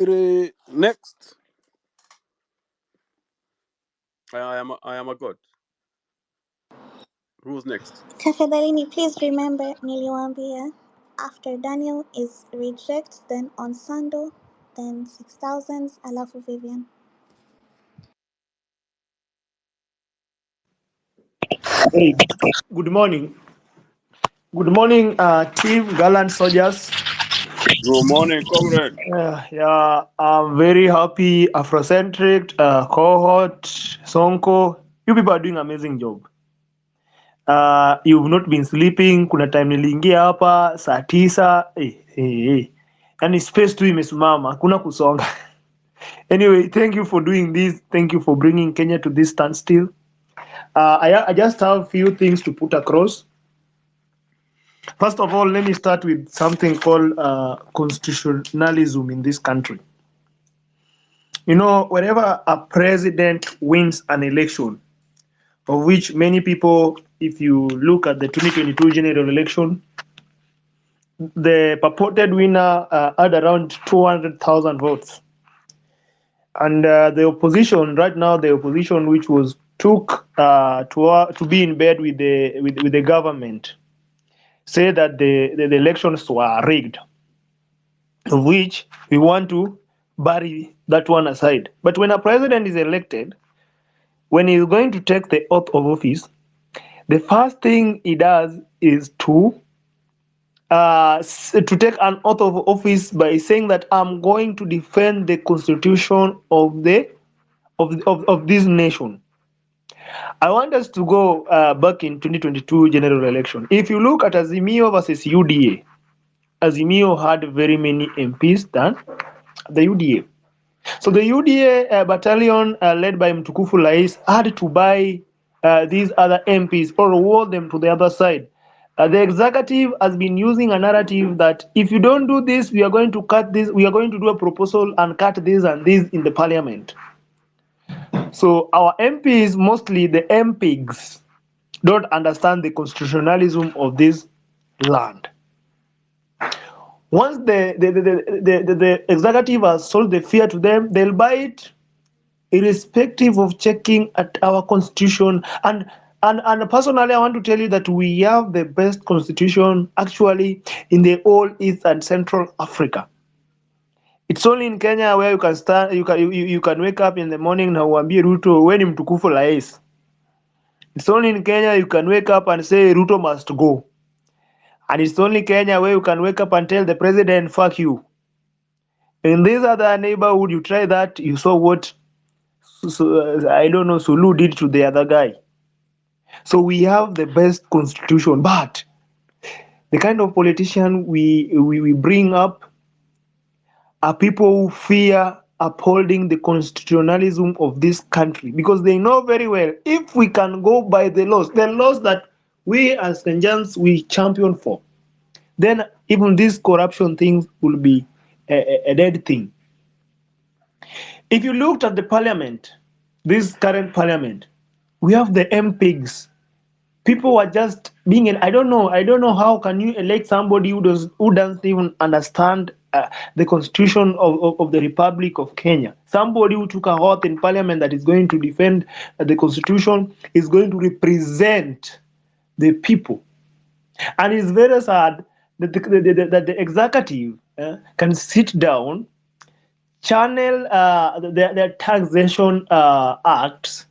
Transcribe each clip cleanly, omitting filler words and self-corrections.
Next, I am a god. Who's next? Tafadhalini, please remember niliwaambia after Daniel is reject, then on Sando, then 6000s, alafu Vivian. Hey, good morning. Good morning, team gallant soldiers. Good morning, comrade. Yeah, I'm very happy. Afrocentric cohort, Sonko. You people are doing amazing job. You've not been sleeping. Kuna time niliingia hapa saa 9. Yani space tu imesimama, kuna kusonga. Anyway, thank you for doing this. Thank you for bringing Kenya to this standstill. I just have a few things to put across. First of all, let me start with something called constitutionalism in this country. You know, whenever a president wins an election, of which many people, if you look at the 2022 general election, the purported winner had around 200,000 votes. And the opposition, right now, the opposition which was took to be in bed with the government, say that the elections were rigged, of which we want to bury that one aside. But when a president is elected, when he's going to take the oath of office, the first thing he does is to take an oath of office by saying that I'm going to defend the constitution of this nation. I want us to go back in 2022 general election. If you look at Azimio versus UDA, Azimio had very many MPs than the UDA. So the UDA battalion led by Mtukufu Lais had to buy these other MPs or ward them to the other side. The executive has been using a narrative that if you don't do this, we are going to cut this, we are going to do a proposal and cut this and this in the parliament. So our MPs, mostly the MPs, don't understand the constitutionalism of this land. Once the executive has sold the fear to them, they'll buy it irrespective of checking at our constitution. And personally, I want to tell you that we have the best constitution actually in the whole East and Central Africa. It's only in Kenya where you can start, you can wake up in the morning na uambie Ruto we ni mtukufu rais. It's only in Kenya you can wake up and say Ruto must go. And it's only Kenya where you can wake up and tell the president fuck you. In this other neighborhood, you try that, you saw what I don't know Sulu did to the other guy. So we have the best constitution, but the kind of politician we bring up are people who fear upholding the constitutionalism of this country because they know very well if we can go by the laws that we as Kenyans we champion for, then even this corruption thing will be a dead thing. If you looked at the parliament, this current parliament, we have the MPs. People are just being I don't know how can you elect somebody who doesn't even understand the constitution of the Republic of Kenya. Somebody who took a oath in parliament that is going to defend the constitution, is going to represent the people. And it's very sad that the executive can sit down, channel their taxation acts,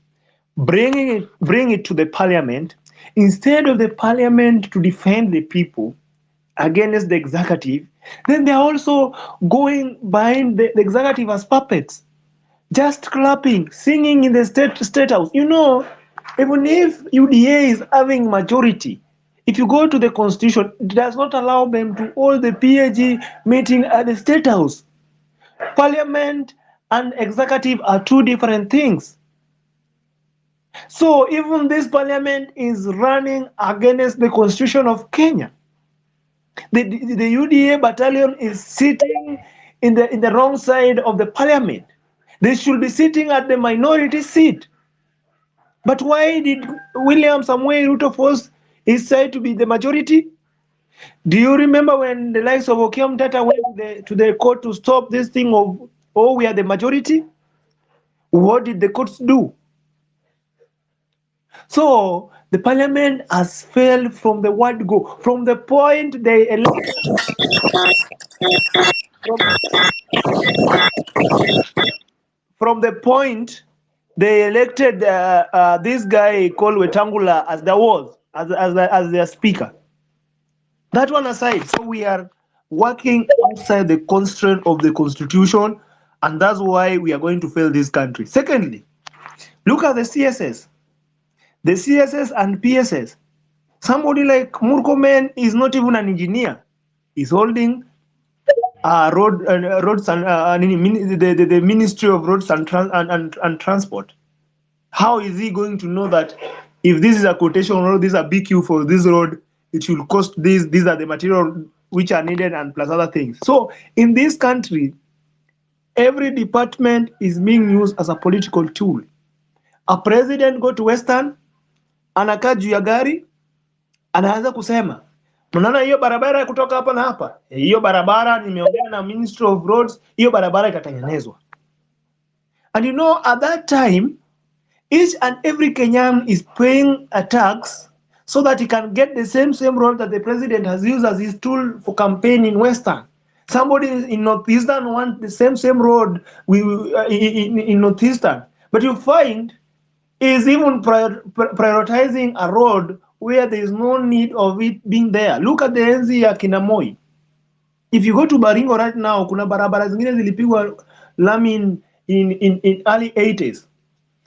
bring it to the parliament, instead of the parliament to defend the people against the executive. Then they're also going behind the executive as puppets, just clapping, singing in the state house. You know, even if UDA is having majority, if you go to the constitution, it does not allow them to hold the PAG meeting at the state house. Parliament and executive are two different things. So even this parliament is running against the constitution of Kenya. The UDA battalion is sitting in the wrong side of the parliament. They should be sitting at the minority seat. But why did William Samoei Ruto force his side to be the majority? Do you remember when the likes of Okiya Mtata went to the court to stop this thing of or we are the majority. What did the courts do? So the parliament has failed from the word go. From the point they elected, from, from the point they elected this guy called Wetangula as the was as their speaker. That one aside, so we are working outside the constraint of the constitution, and that's why we are going to fail this country. Secondly, look at the CSS. The CSS and PSS. Somebody like Murkomen is not even an engineer. He's holding roads and the Ministry of Roads and Transport. How is he going to know that if this is a quotation road, this is a BQ for this road, it will cost this, these are the material which are needed, and plus other things. So in this country, every department is being used as a political tool. A president go to Western, anakaa juu ya gari, anaanza kusema mnaona hiyo barabara kutoka hapa na hapa, hiyo barabara nimeongea na Ministry of Roads, hiyo barabara itatengenezwa. And you know, at that time, each and every Kenyan is paying a tax so that he can get the same road that the president has used as his tool for campaign in Western. Somebody in Northeastern wants the same road in Northeastern. But you find is even prioritizing a road where there is no need of it being there. Look at the enzi ya Kinamoi. If you go to Baringo right now, kuna barabara zingine zilipigwa lami in early 80s.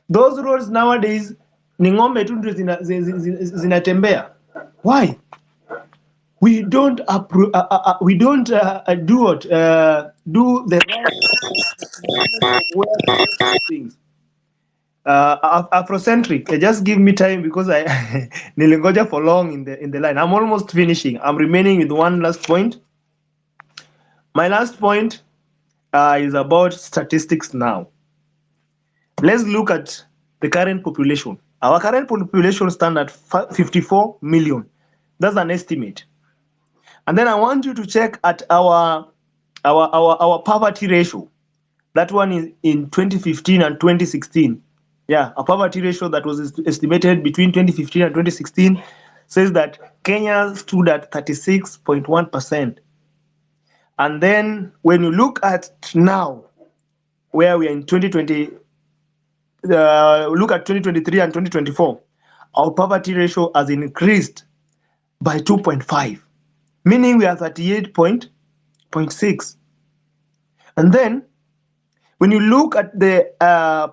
Those roads nowadays ni ng'ombe tu ndio zinatembea. Why? We don't do the right things. Afrocentric. Just give me time because I nilingoja for long in the line. I'm almost finishing. I'm remaining with one last point. My last point is about statistics now. Let's look at the current population. Our current population stands at 54 million. That's an estimate. And then I want you to check at our poverty ratio. That one is in 2015 and 2016. Yeah, a poverty ratio that was estimated between 2015 and 2016 says that Kenya stood at 36.1%. And then when you look at now, where we are in 2020, look at 2023 and 2024, our poverty ratio has increased by 2.5, meaning we are 38.6. And then when you look at the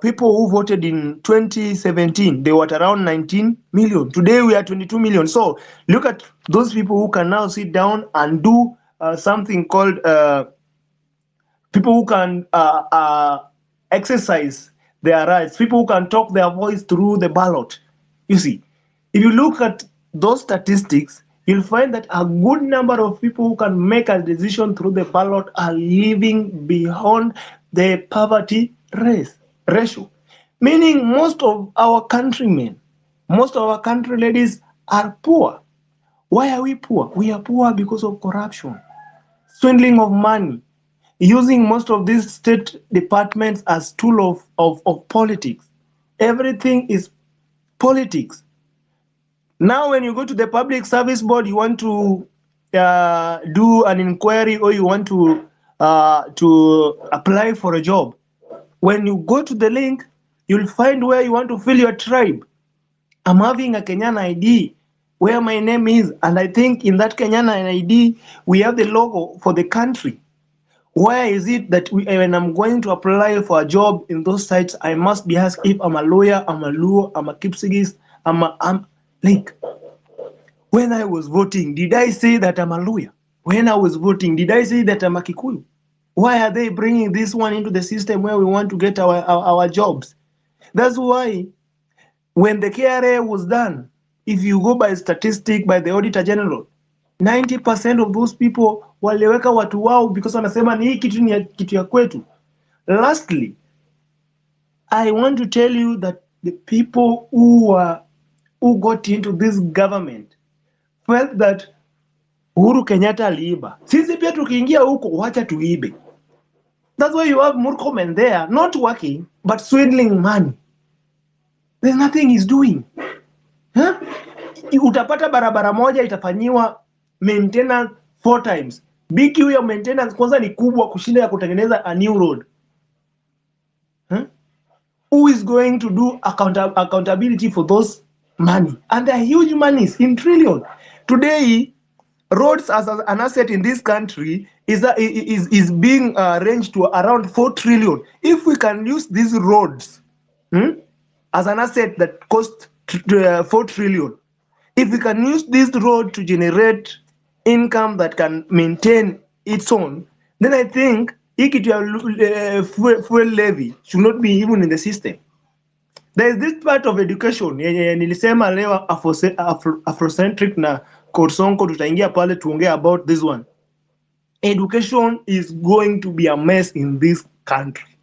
people who voted in 2017, they were at around 19 million. Today we are 22 million. So look at those people who can now sit down and do something called people who can exercise their rights, people who can talk their voice through the ballot. You see, if you look at those statistics, you'll find that a good number of people who can make a decision through the ballot are living beyond the poverty ratio. Meaning most of our countrymen, most of our country ladies are poor. Why are we poor? We are poor because of corruption, swindling of money, using most of these state departments as tool of politics. Everything is politics. Now, when you go to the public service board, you want to do an inquiry or you want to apply for a job. When you go to the link, you'll find where you want to fill your tribe. I'm having a Kenyan ID where my name is, and I think in that Kenyan ID, we have the logo for the country. Why is it that when I'm going to apply for a job in those sites, I must be asked if I'm a lawyer, I'm a Luo, I'm a Kipsigis, I'm like, when I was voting, did I say that I'm a lawyer? When I was voting, did I say that I'm a Kikuyu? Why are they bringing this one into the system where we want to get our jobs? That's why when the KRA was done, if you go by statistic by the Auditor General, 90% of those people waliweka watu wao because wanasema ni hii kitu ni kitu ya kwetu. Lastly, I want to tell you that the people who got into this government felt that Uhuru Kenyatta aliiba. Sisi pia tukiingia huko wacha tuibe. That's why you have Murkomen there, not working, but swindling money. There's nothing he's doing. Huh? Utapata barabara moja itafanyiwa maintenance 4 times. BQ ya maintenance kwanza ni kubwa kushinda ya kutengeneza a new road. Huh? Who is going to do accountability for those money? And they're huge monies in trillion. Today, roads as an asset in this country is being ranged to around 4 trillion. If we can use these roads as an asset that costs 4 trillion, if we can use this road to generate income that can maintain its own, then I think fuel levy should not be even in the system. There is this part of education yenye nilisema leo afrocentric na Korsonko tutaingia pale tuongee about this one. Education is going to be a mess in this country.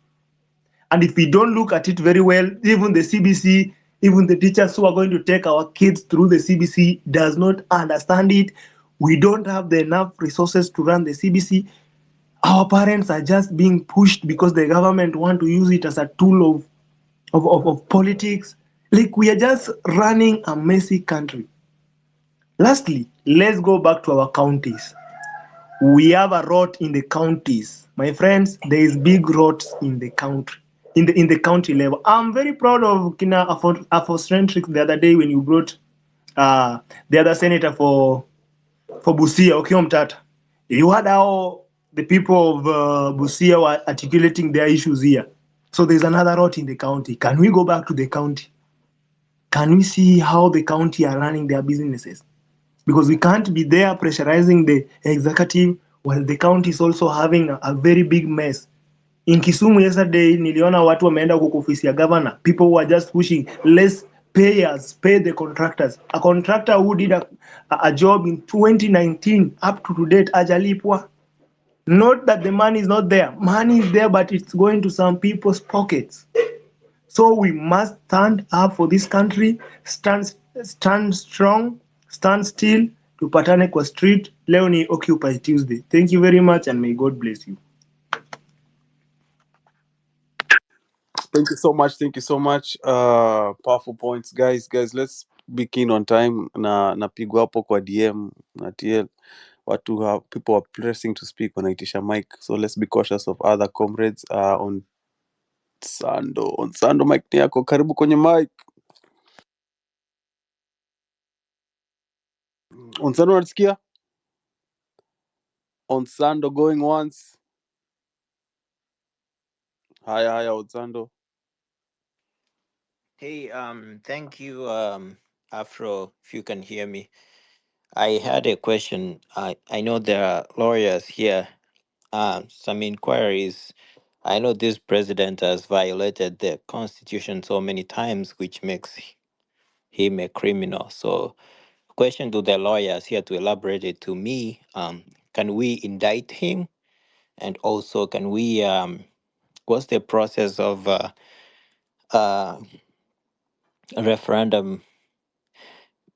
And if we don't look at it very well, even the CBC, even the teachers who are going to take our kids through the CBC does not understand it. We don't have the enough resources to run the CBC. Our parents are just being pushed because the government want to use it as a tool of politics. Like we are just running a messy country. Lastly, let's go back to our counties. We have a rot in the counties. My friends, there is big rots in the country. In the county level. I'm very proud of Kina Afrocentric the other day when you brought the other senator for Busia, Okiom Tata. You heard how the people of Busia were articulating their issues here. So there's another rot in the county. Can we go back to the county? Can we see how the county are running their businesses? Because we can't be there pressurizing the executive while the county is also having a very big mess. In Kisumu yesterday, niliona watu wameenda huko ofisi ya governor. People were just pushing, let's pay the contractors. A contractor who did a job in 2019 up to date ajalipwa. Not that the money is not there. Money is there, but it's going to some people's pockets. So we must stand up for this country, stand strong, stand still, tupatane kwa street. Leo ni Occupy Tuesday. Thank you very much and may God bless you. Thank you so much. Thank you so much. Powerful points, guys. Let's be keen on time. Napigwa hapo kwa DM na TL. People are pressing to speak wanaitisha mic, so let's be cautious of other comrades. On Sando, mic ni yako, karibu kwenye mic. On Sando unasikia? On Sando going once. Haya on Sando. Hey, thank you, Afro, if you can hear me. I had a question. I know there are lawyers here. Some inquiries. I know this president has violated the constitution so many times, which makes him a criminal. So, question to the lawyers here to elaborate it to me. Can we indict him? And also, can we, what's the process of a referendum?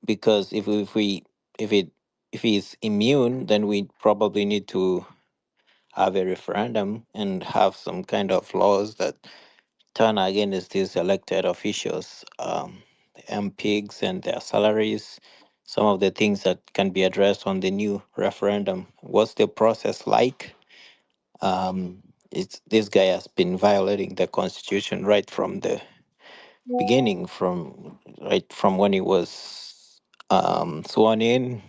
Because if he's immune, then we probably need to have a referendum and have some kind of laws that turn against these elected officials, the MPs and their salaries, some of the things that can be addressed on the new referendum. What's the process like? This guy has been violating the constitution right from the beginning, right from when he was sworn in.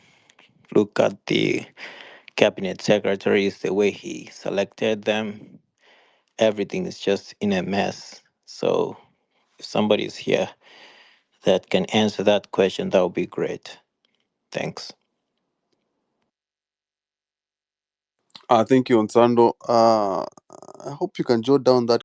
Look at the cabinet secretaries, the way he selected them. Everything is just in a mess. So if somebody's here that can answer that question, that would be great. Thanks. Thank you, Onsando. I hope you can jot down that